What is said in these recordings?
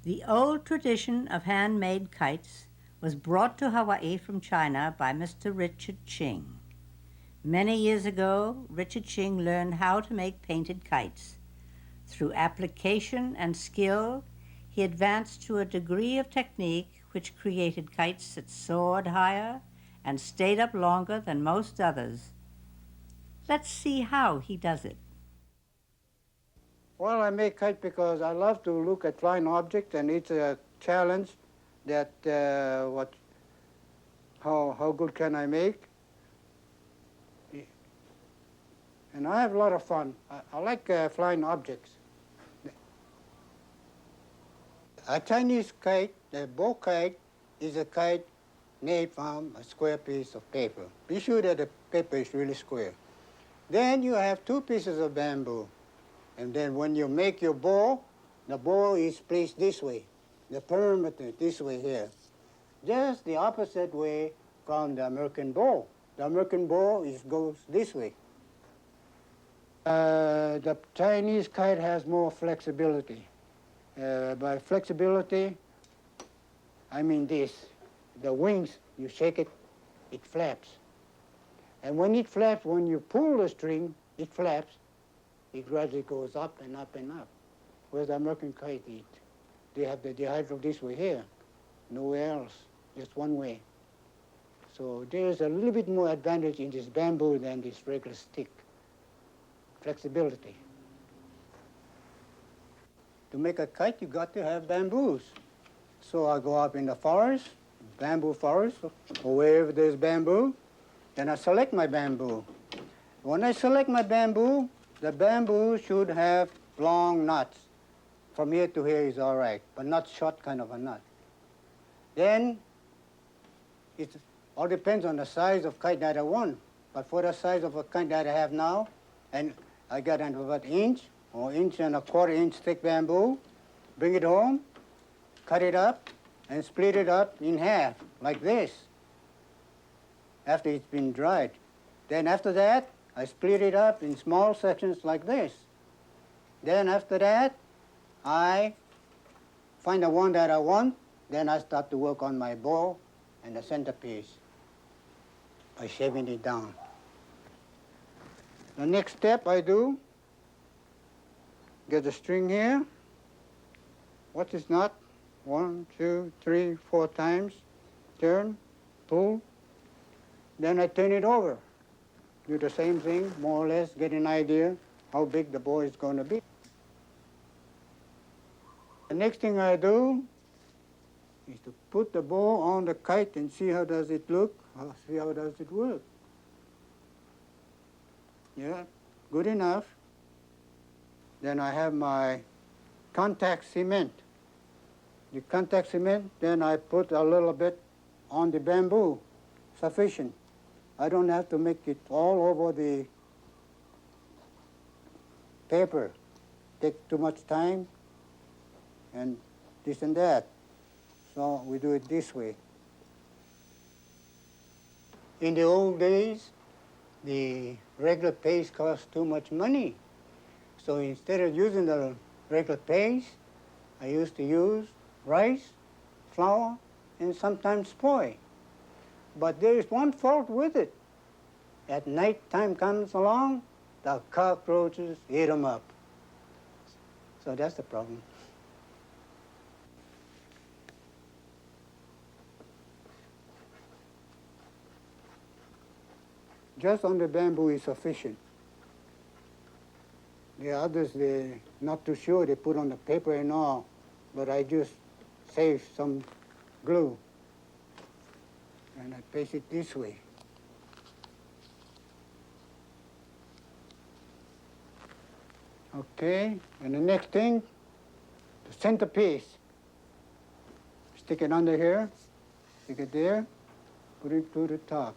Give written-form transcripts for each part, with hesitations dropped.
The old tradition of handmade kites was brought to Hawaii from China by Mr. Richard Ching. Many years ago, Richard Ching learned how to make painted kites. Through application and skill, he advanced to a degree of technique which created kites that soared higher and stayed up longer than most others. Let's see how he does it. Well, I make kite because I love to look at flying objects, and it's a challenge that how good can I make? And I have a lot of fun. I like flying objects. A Chinese kite, the bow kite, is a kite made from a square piece of paper. Be sure that the paper is really square. Then you have two pieces of bamboo. And then when you make your bow, the bow is placed this way, the perimeter this way here. Just the opposite way from the American bow. The American bow goes this way. The Chinese kite has more flexibility. By flexibility, I mean this. The wings, you shake it, it flaps. And when it flaps, when you pull the string, it flaps. It gradually goes up and up and up. Whereas the American kite, they have the dihydral this way here, nowhere else, just one way. So there's a little bit more advantage in this bamboo than this regular stick. Flexibility. To make a kite, you got to have bamboos. So I go up in the forest, bamboo forest, or wherever there's bamboo, then I select my bamboo. When I select my bamboo, the bamboo should have long knots. From here to here is all right, but not short kind of a knot. Then it all depends on the size of kite that I want. But for the size of a kite that I have now, and I got about an inch or inch and a quarter inch thick bamboo, bring it home, cut it up, and split it up in half, like this, after it's been dried. Then after that, I split it up in small sections like this. Then after that, I find the one that I want, then I start to work on my bow and the centerpiece by shaving it down. The next step I do, get the string here. What is knot? 1, 2, 3, 4 times. Turn, pull. Then I turn it over. Do the same thing, more or less, get an idea how big the bow is going to be. The next thing I do is to put the bow on the kite and see how does it look, see how does it work. Yeah, good enough. Then I have my contact cement. The contact cement, then I put a little bit on the bamboo, sufficient. I don't have to make it all over the paper. Take too much time and this and that. So we do it this way. In the old days, the regular paste cost too much money. So instead of using the regular paste, I used to use rice, flour, and sometimes poi. But there is one fault with it. At night time comes along, the cockroaches eat them up. So that's the problem. Just on the bamboo is sufficient. The others, they're not too sure. They put on the paper and all, but I just save some glue. And I paste it this way. Okay, and the next thing, the centerpiece. Stick it under here, stick it there, put it to the top.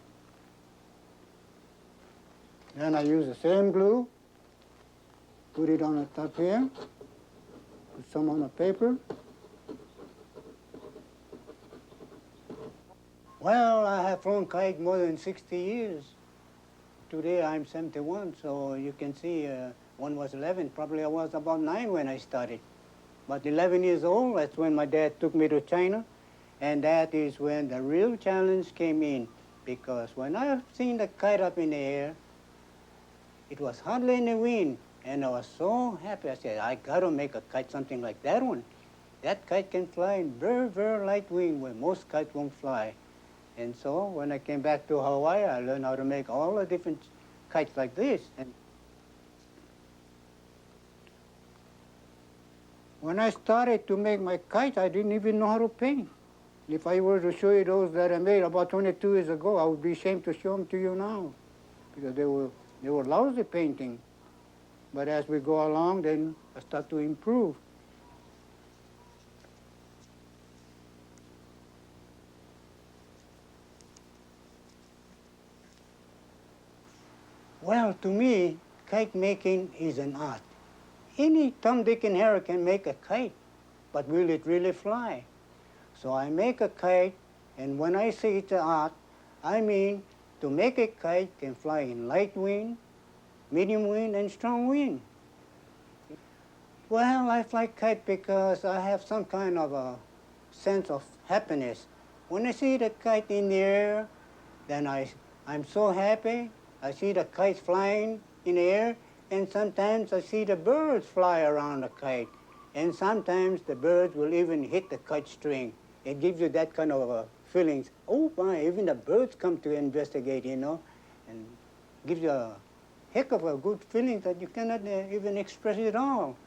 Then I use the same glue, put it on the top here, put some on the paper. Well, I have flown kite more than 60 years. Today I'm 71, so you can see one was 11. Probably I was about 9 when I started. About 11 years old, that's when my dad took me to China. And that is when the real challenge came in. Because when I seen the kite up in the air, it was hardly any wind. And I was so happy. I said, I got to make a kite something like that one. That kite can fly in very, very light wind where most kites won't fly. And so when I came back to Hawaii, I learned how to make all the different kites like this. And when I started to make my kites, I didn't even know how to paint. If I were to show you those that I made about 22 years ago, I would be ashamed to show them to you now because they were lousy painting. But as we go along, then I start to improve. Well, to me, kite making is an art. Any Tom, Dick, and Harry can make a kite, but will it really fly? So I make a kite, and when I say it's an art, I mean to make a kite can fly in light wind, medium wind, and strong wind. Well, I fly kite because I have some kind of a sense of happiness. When I see the kite in the air, then I'm so happy. I see the kites flying in the air, and sometimes I see the birds fly around the kite. And sometimes the birds will even hit the kite string. It gives you that kind of feelings. Oh my, even the birds come to investigate, you know, and gives you a heck of a good feeling that you cannot even express it all.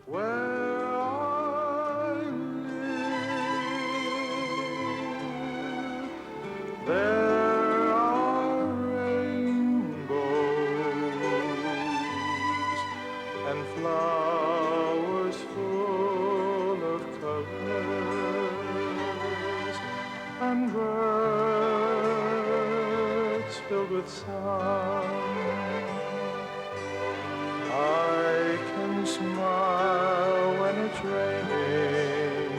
Where I live, there are rainbows and flowers full of colors and birds filled with song. I can smile when it's raining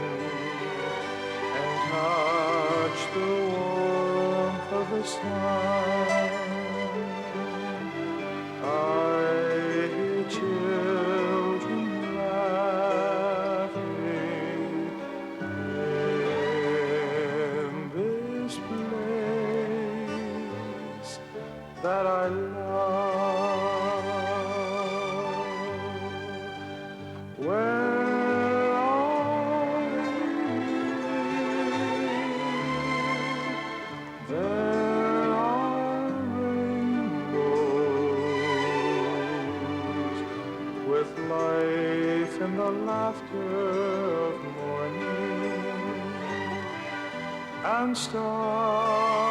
and touch the warmth of the sun. I hear children laughing in this place that I love. Where I live, there are rainbows with life and the laughter of morning and stars